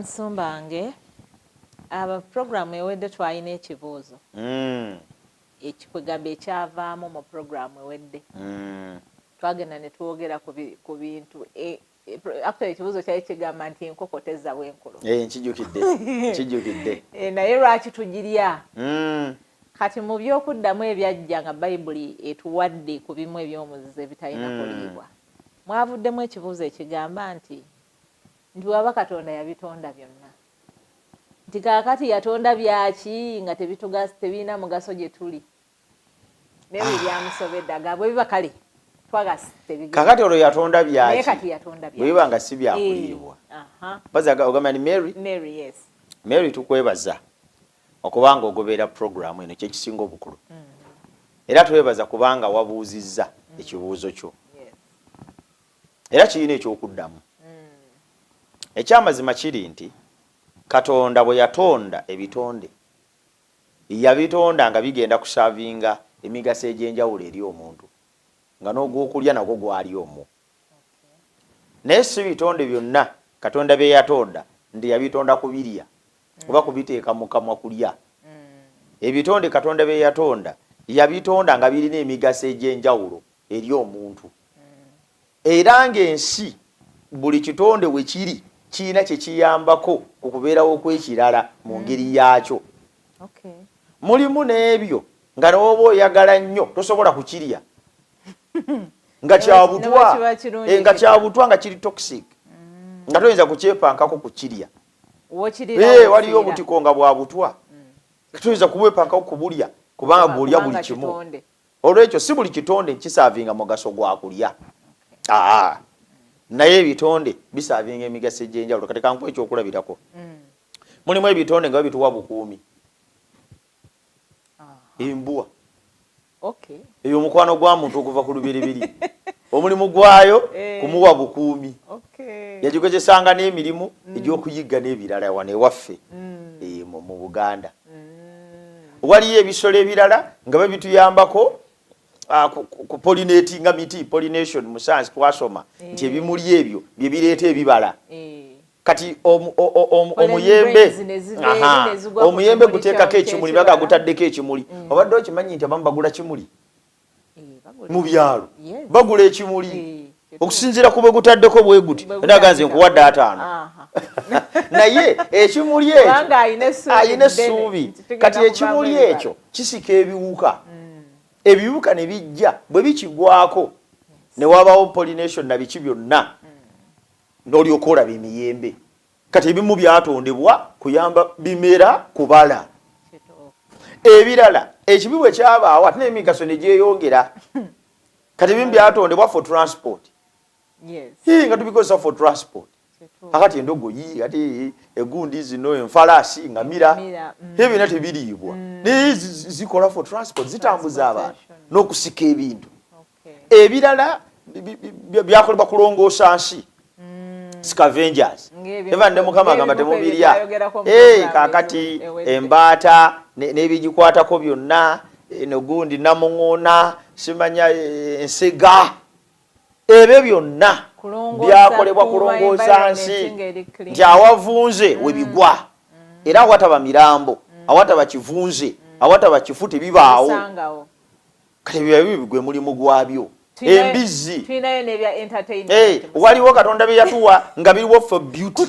Sombange aba program ewedde twalina ekibuuzo ekikwegambe ekyavaamu mu program ewedde twagenda ne twogera ku bintu actually ekibuuzo kyali kigamba nti enkoko tezza bwenkulu nkijjukidde naye lwaki tugirya kati mu byokuddamu ebyajja nga bayibuli etuwadde ku bimu ebyomuzizo ebitalina kuliibwa mwavuddemu ekibuuzo ekigamba nti waba Katonda yabitonda byonna nti kaakati yatonda byaki nga tebirina mugaso gye tuli naye byamusobedde agabwe biba kale kakati olwo yatonda byaki kati yatonda byaki bwe nga si byakuliibwa baza ogamba ni Mary yes Mary tukwebaza okubanga ogoberera programu eno kyekisinga obukulu era twebaza kubanga wabuuzizza ekibuuzo kyo era kirina ekyokuddamu ekyamazima kiri nti Katonda bwe yatonda ebitonde yabitonda nga bigenda kusavinga emigaso egy'enjawulo eri omuntu nga n'ogwokulya nagwo gwali omwo naye si bitonde byonna Katonda bye yatonda ndi yabitonda kubirya oba kubiteeka mu kamwa kulya ebitonde Katonda bye yatonda yabitonda nga birina emigaso egy'enjawulo eri omuntu era ng'ensi buli kitonde we kiri kiina kye kiyambako ku kubeerawo kw'ekirala mu ngeri yaakyo mulimu n'ebyo nga n'oba oyagala nnyo tosobola kukirya nga kyabutwa nga kiri toxic nga toyinza kukyepankako kukirya waliyo obutiko nga bwabutwa toyinza kubwepankako kubulya kubanga bwolya buli kimu olwekyo si buli kitonde nkisaavinga mugaso gwa kulya naye ebitonde bisaavinga emigaso egy'enjawulo kati kankuwa ekyokulabirako mulimu ebitonde nga bituwa bukuumi embwa eyo omukwano gwa muntu okuva ku lubiribiri omulimu gwayo kumuwa bukuumi yagikozesanga n'emirimu egy'okuyigga n'ebirala wano ewaffe mu Buganda waliyo ebisolo ebirala nga babituyambako ku pollinating miti pollination mu science twasoma nti ebimuli ebyo bye bireeta ebibala kati omuyembe guteekako ekimuli baga gutaddeko ekimuli obadde okimanyi nti abamu bagula kimuli mu byalo bagula ekimuli okusinziira ku bwe gutaddeko bwe guti ndaga nze nkuwadde 5 naye ekimuli ekyo ayina essuubi kati ekimuli ekyo kisika ebiwuka ebiwuka ne bijja bwe bikigwako ne wabawo pollination na biki byonna n'olyoka olaba emiyembe kati ebimu byatondebwa kuyamba bimera kubala ebirala ekibi bwe kyabaawo ate n'emigaso ne gyeyongera kati ebimu byatondebwa for transport nga tubikozesa for transport akati endogoyi ate egundi zino enfalaasi ngamira ebina tebiriibwa naye zikola for transport zitambuza abantu n'okusika ebintu ebirala byakolebwa kulongoosa nsi scavengers eva ne mukama agamba temubirya kakati embaata n'ebigikwatako byonna negundi namuŋoona simanya ensega ebyo byonna byakolebwa kulongoosa nsi nti awavunze we bigwa era awataba mirambo awataba kivunze awataba kifu tebibaawo kati bibigwe mulimu gwabyo embizi waliwo Katonda bye yatuwa nga biriwo for beauty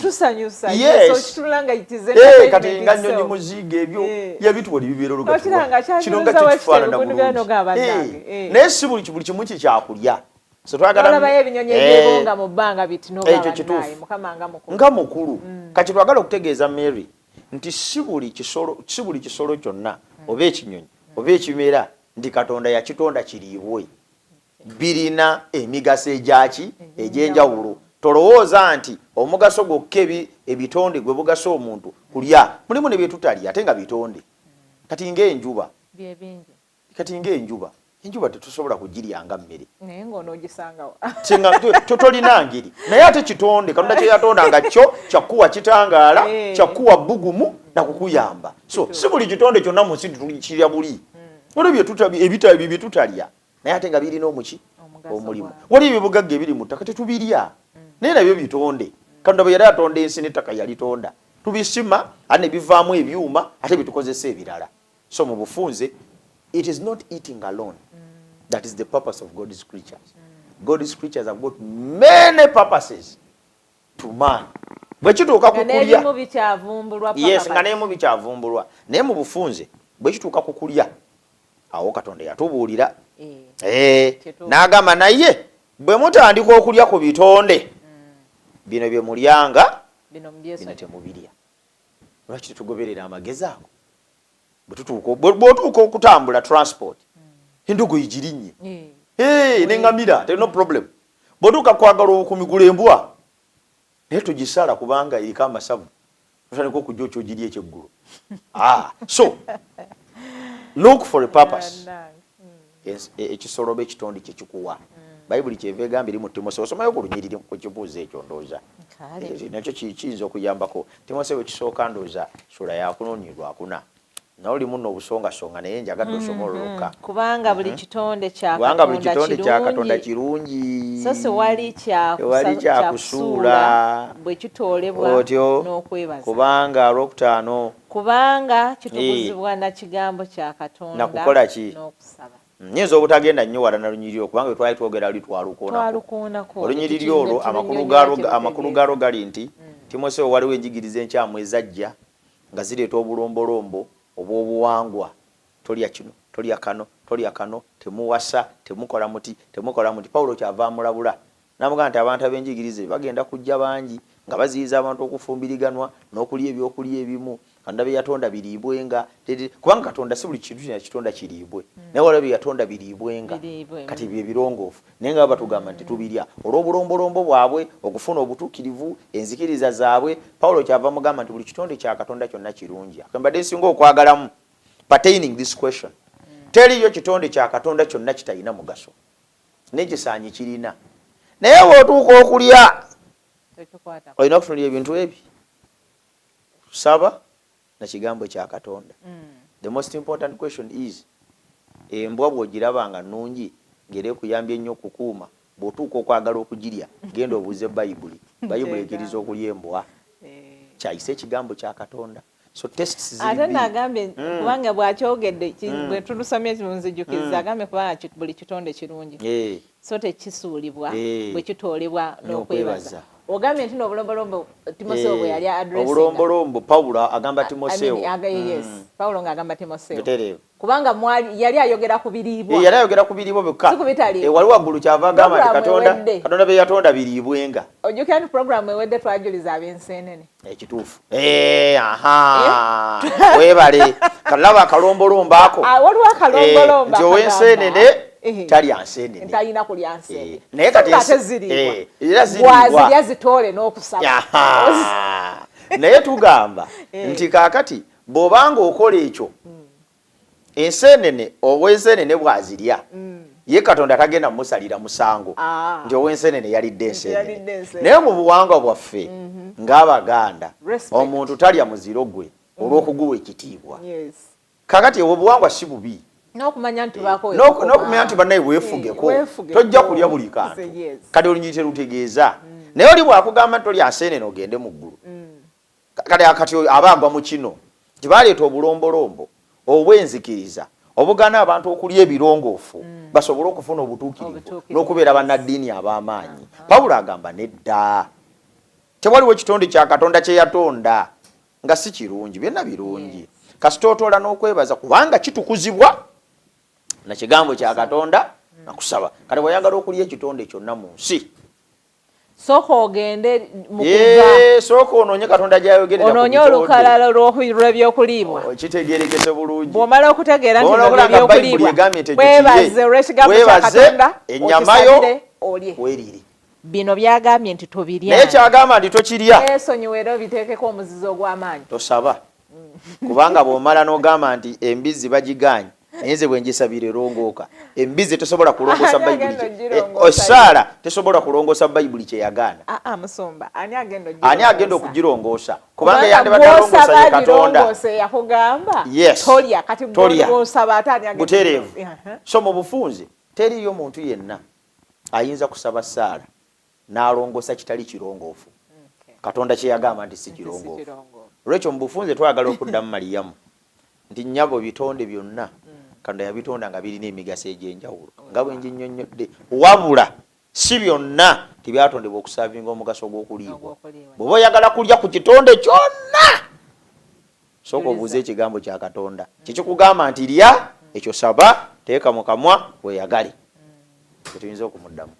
kati nga nnyonyi muziga ebyo yabituwa bibeera olukino nga kikifaanana bulungi naye si buli kimu kikyakulya ekyo kituufu nga mukulu kati twagala okutegeeza Mary nti si buli kisolo kyonna oba ekinyonyi oba ekimera nti Katonda yakitonda kiriibwe birina emigaso egyaki egy'enjawulo tolowooza nti omugaso gwokka ebitonde gwe bugasa omuntu kulya mulimu ne bye tutalya ate nga bitonde kati ng'enjuba enjuba tetusobola kugiryanga mmere naye ng'onoogisangawo tolina ngeri naye ate kitonde Katonda kye yatonda nga kyo kyakuwa kitangaala kyakuwa bbugumu nakukuyamba so si buli kitonde kyonna mu nsi tukirya buli olwo ebitali bye tutalya naye ate nga birina omulimu waliyo ebibugagga ebiri mu ttaka tetubirya naye nabyo bitonde Katonda bwe yali atonda ensi n'ettaka yalitonda tubisima ate ne bivaamu ebyuma ate bitukozesa ebirala. So mu bufunze it is not eating alone. That is the purpose of God's creatures. God's creatures have got many purposes to man. Bwe kituuka ku kulya yes nga n'emu bikyavumbulwa naye mu bufunze bwe kituuka ku kulya awo Katonda yatubuulira n'agamba naye bwe mutandika okulya ku bitonde bino bye mulyanga bino temubirya. Lwaki tugoberera amagezi ago? Bw'otuuka okutambula transport endugu igirinnye n'engamira no problem. Bw'otuuka kwagala okumigula embwa naye tugisala kubanga eriko amasavu tutandika okujja okyogiri ekyeggulu. So look for a purpose. Ekisoloba ekitonde kyekikuwa Bayibuli kyeva egamba eri mu Timoseewo osomayo ku lunyiriri ku kibuuzo ekyo ndowooza nakyo kiyinza okuyambako. Timoseewo ekisooka ndowooza sula yakunoonyerwakuna nawe oli muno obusongasonga naye njagadde osomololoka kubanga buli kitonde kya Katonda kirungi so sewali kyakusuula bwe kitoolebwa n'okwebaza kubanga olwokutaano kubanga kitukuzibwa na kigambo kya Katonda nakukola ki n'okusaba. Nyinza obutagenda nnyo wala na lunyiriri kubanga twali twogera luli twalukoonako olunyiriri olwo amakulu gaalo gali nti Timoseewo waliwo enjigiriza enkyamu ezajja nga zireeta obulombolombo obw'obuwangwa. Tolya kino tolya kano temuwasa temukola muti. Pawulo kyava amulabula n'amugamba nti abantu ab'enjigiriza bagenda kujja bangi nga baziyiza abantu okufumbiriganwa n'okulya ebyokulya ebimu. Katonda bye yatonda biriibwenga kubanga Katonda si buli kintu kina kitonda kiriibwe naye waliwo bye yatonda biriibwenga kati bye birongoofu naye nga batugamba nti tubirya olw'obulombolombo bwabwe okufuna obutuukirivu enzikiriza zaabwe. Pawulo kyava mugamba nti buli kitonde kya Katonda kyonna kirungi. Mbadde nsinga okwagalamu pertaining this question teriyo kitonde kya Katonda kyonna kitalina mugaso n'ekisaanyi kirina naye bw'otuuka okulya olina okutunulira ebintu ebi kusaba na kigambo kya Katonda. The most important question is embwa bw'ogirabanga nnungi ngere kuyambye nnyo okukuuma bw'otuuka okwagala okugirya genda obuuze Bayibuli ekkiriza okulya embwa kyayise ekigambo kya Katonda. So tests ziri ate nagambye kubanga bw'akyogedde bwe tulusomye nzijukiriza agambe kubanga buli kitonde kirungi so tekisuulibwa bwe kitoolebwa n'okwebaza. Ogambye nti n'obulombolombo Timoseewo bwe yali addressing obulombolombo Pawulo agamba Timoseewo Pawulo ng'agamba Timoseewo kubanga yali ayogera ku biriibwa byokka wali waggulu kyava agamba nti Katonda bye yatonda biriibwenga. Ojjukira nti programu ewedde twajuliza ab'enseenene ekituufu weebale kalaba akalombolombo ako waliwo akalombolombo nti ow'enseenene talya nseenene talina kulya nseenene naye kati era ziriibwa zitoole n'okusaba naye tugamba nti kaakati bw'obanga okola ekyo enseenene ow'enseenene bw'azirya ye Katonda tagenda mumusalira musango nti ow'enseenene yalidde enseenene. Naye mu buwangwa bwaffe ng'Abaganda omuntu talya muziro gwe olw'okuguwa ekitiibwa. Kaakati obwo buwangwa si bubi n'okumanya nti bannaye weefugeko tojja kulya buli kantu kati olunyiri terutegeeza naye oli bwakugamba nti tolya nseenene ogende mu ggulu kati aba agwa mu kino nti baleeta obulombolombo obw'enzikiriza obugaana abantu okulya ebirongoofu basobole okufuna obutuukirivu n'okubeera bannaddiini ab'amaanyi. Pawulo agamba nedda tewaliwo kitonde kya Katonda kye yatonda nga si kirungi byonna birungi kasita otoola n'okwebaza kubanga kitukuzibwa na kigambo kya Katonda nakusaba. Kati bw'oyagala okulya ekitonde kyonna mu nsi sooka ogende mu kuva sooka onoonye Katonda gy'ayogerera onoonye olukalala lw'ebyokuliibwa kitegeerekese bulungi. Bw'omala okutegeera nti ebyokuliibwa weebaze olw'ekigambo kya Katonda ennyamayo olye weerire. Bino byagambye nti tobirya naye kyagamba nti tokirya esonyiwe era obiteekeko omuzizo ogw'amaanyi tosaba kubanga bw'omala n'ogamba nti embizzi bagiganye naye nze bwe ngisabira erongooka. Embizzi tesobola kulongoosa Bayibuli osaala tesobola kulongoosa Bayibuli kye yagaana. Musomba ani agenda okugirongoosa kubanga yandibadde ye Katonda yakugamba tolya kati bw'osaba ate ani agenda butereevu. So mu bufunze teriyo muntu yenna ayinza kusaba Saala n'alongoosa kitali kirongoofu Katonda kye yagamba nti si kirongoofu. Lwekyo mu bufunze twagala okuddamu Mariyamu nti nnyabo bitonde byonna Katonda yabitonda nga birina emigaso egy'enjawulo nga bwe nginnyonnyodde, wabula si byonna tibyatondebwa okusaavinga omugaso gw'okuliibwa. Bw'oba oyagala kulya ku kitonde kyonna sooka obuuze ekigambo kya Katonda kikikugamba nti lya ekyo, saba, teeka mu kamwa weeyagale. Tetuyinza okumuddamu.